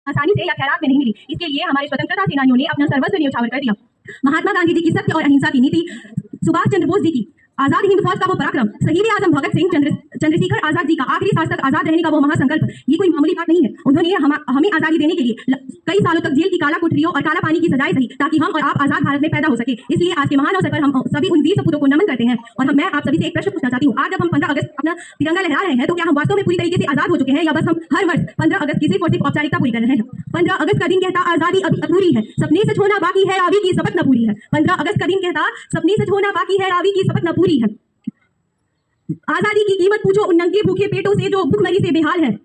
आसानी से या खैरात में नहीं मिली। इसके लिए हमारे स्वतंत्रता सेनानियों ने अपना सर्वस्व न्यौछावर कर दिया। महात्मा गांधी जी की सत्य और अहिंसा की नीति, सुभाष चंद्र बोस जी की आजाद हिंद फौज का वो पराक्रम, शहीद आजम भगत सिंह चंद्रशेखर आजाद जी का आखिरी सांस तक आजाद रहने का वो महासंकल्प, ये कोई मामूली बात नहीं है। उन्होंने हमें आजादी देने के लिए कई सालों तक जेल की काला कोठरियों और काला पानी की सजाएं सही, ताकि हम और आप आजाद भारत में पैदा हो सके। इसलिए आज के महान अवसर पर हम सभी उन वीर सपूतों को नमन करते हैं। और मैं आप सभी से एक प्रश्न पूछना चाहती हूँ, आज जब हम 15 अगस्त अपना तिरंगा लहरा रहे हैं, तो क्या हम वास्तव में पूरी तरीके से आजाद हो चुके हैं, या बस हम हर वर्ष 15 अगस्त की सिर्फ और सिर्फ औपचारिकता पूरी कर रहे हैं? 15 अगस्त का दिन कहता आजादी अभी अधूरी है, सपने सच होना बाकी है, रावी की शपथ न पूरी है। 15 अगस्त का दिन कहता सपने सच होना बाकी है, रावी की शपथ न पूरी है। आजादी की कीमत पूछो उन नंगे भूखे पेटों से जो भूखमरी से बेहाल है।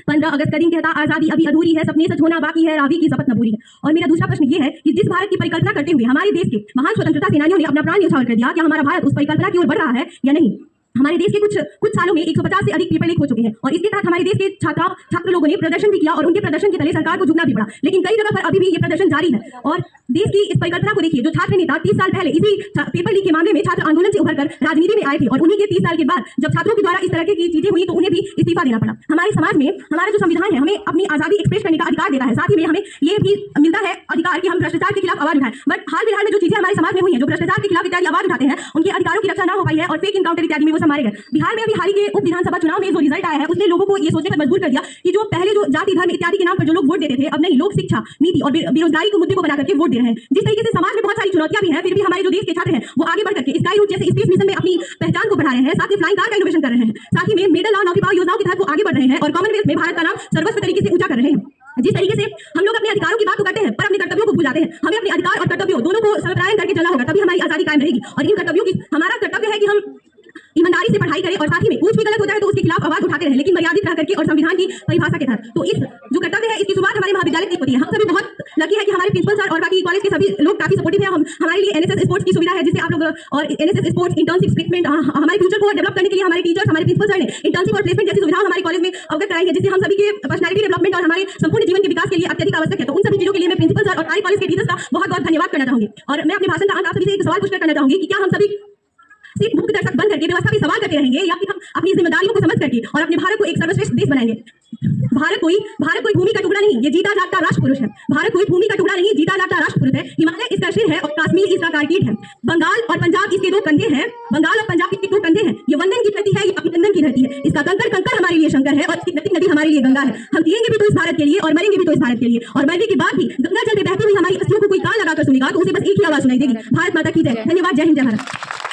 15 अगस्त का दिन कहता आजादी अभी अधूरी है, सपने सच होना बाकी है, रावी की शपथ न पूरी है। और मेरा दूसरा प्रश्न ये है कि जिस भारत की परिकल्पना करते हुए हमारे देश के महान स्वतंत्रता सेनानियों ने अपना प्राण न्यौछावर कर दिया, क्या हमारा भारत उस परिकल्पना की ओर बढ़ रहा है या नहीं? हमारे देश के कुछ सालों में 150 से अधिक पेपर लीक हो चुके हैं, और इसके तहत हमारे देश के छात्र लोगों ने प्रदर्शन भी किया, और उनके प्रदर्शन के तले सरकार को झुकना भी पड़ा। लेकिन कई जगह पर अभी भी ये प्रदर्शन जारी है। और देश की इस परिकल्पना को देखिए, जो छात्र नेता 30 साल पहले इसी पेपर लीक के मामले में छात्र आंदोलन से उभरकर राजनीति में आए थे, और उन्हीं के 30 साल के बाद जब छात्रों के द्वारा इस तरह की चीजें हुई, तो उन्हें भी इस्तीफा देना पड़ा। हमारे समाज में हमारा जो संविधान है हमें अपनी आजादी एक्सप्रेस करने का अधिकार देता है, साथ ही में हमें ये भी मिलता है अधिकार कि हम भ्रष्टाचार के खिलाफ आवाज उठाएं। बट हाल फिलहाल में जो चीजें हमारे समाज में हुई है, जो भ्रष्टाचार के खिलाफ इत्यादि आवाज उठाते हैं, उनके अधिकारों की रक्षा न हो पाई है, और फेक इनकाउंटर इत्यादि में वो समारे गए। बिहार में अभी हाल ही के उप विधानसभा चुनाव में जो रिजल्ट आया है, उसने लोगों को ये सोचने पर मजबूर कर दिया कि जो पहले जो जाति धर्म इत्यादि के नाम पर जो लोग वोट देते थे, अब नहीं, लोग शिक्षा नीति और बेरोजगारी को मुद्दे को बनाकर के वोट दे रहे हैं। जिस तरीके से समाज में बहुत सारी चुनौतियां भी हैं, फिर भी हमारे जो देश के छात्र हैं वो आगे बढ़ करके स्काई रूट जैसे स्पेस मिशन में अपनी पहचान को बढ़ा रहे हैं, साथ ही फ्लाइंग कार का इनोवेशन कर रहे हैं, साथ ही में मेडल और नौकीपाल योजनाओं के तहत वो आगे बढ़ रहे हैं, और कॉमनवेल्थ में भारत का नाम सर्वस्व तरीके से ऊंचा कर रहे हैं। जिस तरीके से हम लोग अपने अधिकारों की बात तो करते हैं, पर अपने कर्तव्यों को भूल जाते हैं। हमें अपने अधिकार और कर्तव्यों दोनों को समन्वय करके चलना होगा, तभी हमारी आजादी कायम रहेगी। और इन कर्तव्यों की हमारा कर्तव्य है कि हम ईमानदारी से पढ़ाई करें, और साथ ही में कुछ भी गलत होता है तो उसके खिलाफ आवाज उठाते रहे, लेकिन मर्यादित रह करके और संविधान की परिभाषा के तहत। तो इस जो कर्तव्य है, इसकी शुरुआत हमारे महाविद्यालय से होती है। हम सभी बहुत लकी है कि हमारे प्रिंसिपल सर और बाकी कॉलेज के सभी लोग काफी सपोर्टिव है। हमारे लिए एनएसएस स्पोर्ट्स की सुविधा है, जिससे आप लोग और एनएसएस स्पोर्ट्स इंटर्नशिप प्लेसमेंट हमारे फ्यूचर को डेवलप करने के लिए हमारे टीचर्स, हमारे प्रिंसिपल सर ने इंटर्नशिप और प्लेसमेंट जैसी सुविधाएं हमारे कॉलेज में अवगत कराई है, जिससे हम सभी के पर्सनैलिटी डेवलपमेंट और हमारे संपूर्ण जीवन के विकास के लिए अत्यधिक आवश्यक है। तो उन सभी चीजों के लिए मैं प्रिंसिपल सर और सारे कॉलेज के टीचर्स का बहुत बहुत धन्यवाद करना चाहूंगी। और मैं अपने भाषण का अंत आप सभी से एक सवाल पूछकर करना चाहूंगी कि क्या हम सभी सिर्फ मुक्त दर्शक बन करके व्यवस्था पे सवाल करते रहेंगे, या फिर हम अपनी जिम्मेदारियों को समझ करके और अपने भारत को एक सर्वश्रेष्ठ देश बनाएंगे? भारत कोई भूमि का टुकड़ा नहीं, ये जीता जागता राष्ट्र पुरुष है। भारत कोई भूमि का टुकड़ा नहीं, जीता जागता राष्ट्र पुरुष है। हिमालय इसका सिर है और कश्मीर इसका कारकीट है। बंगाल और पंजाब इसके दो कंधे हैं, बंगाल और पंजाब इसके दो कंधे हैं। ये वंदन की धरती है, ये अभिनंदन की धरती है। इसका कंकड़ कंकड़ हमारे लिए शंकर है, और इसकी नदी नदी हमारे लिए गंगा है। हम जिएंगे भी तो इस भारत के लिए, और मरेंगे भी तो इस भारत के लिए। और मरने के बाद भी गंगा जल में बहती हुई हमारी अस्थियों को कोई कान लगाकर सुनेगा, तो उसे बस एक ही आवाज सुनाई देगी, भारत माता की जय। धन्यवाद। जय हिंद, जय भारत।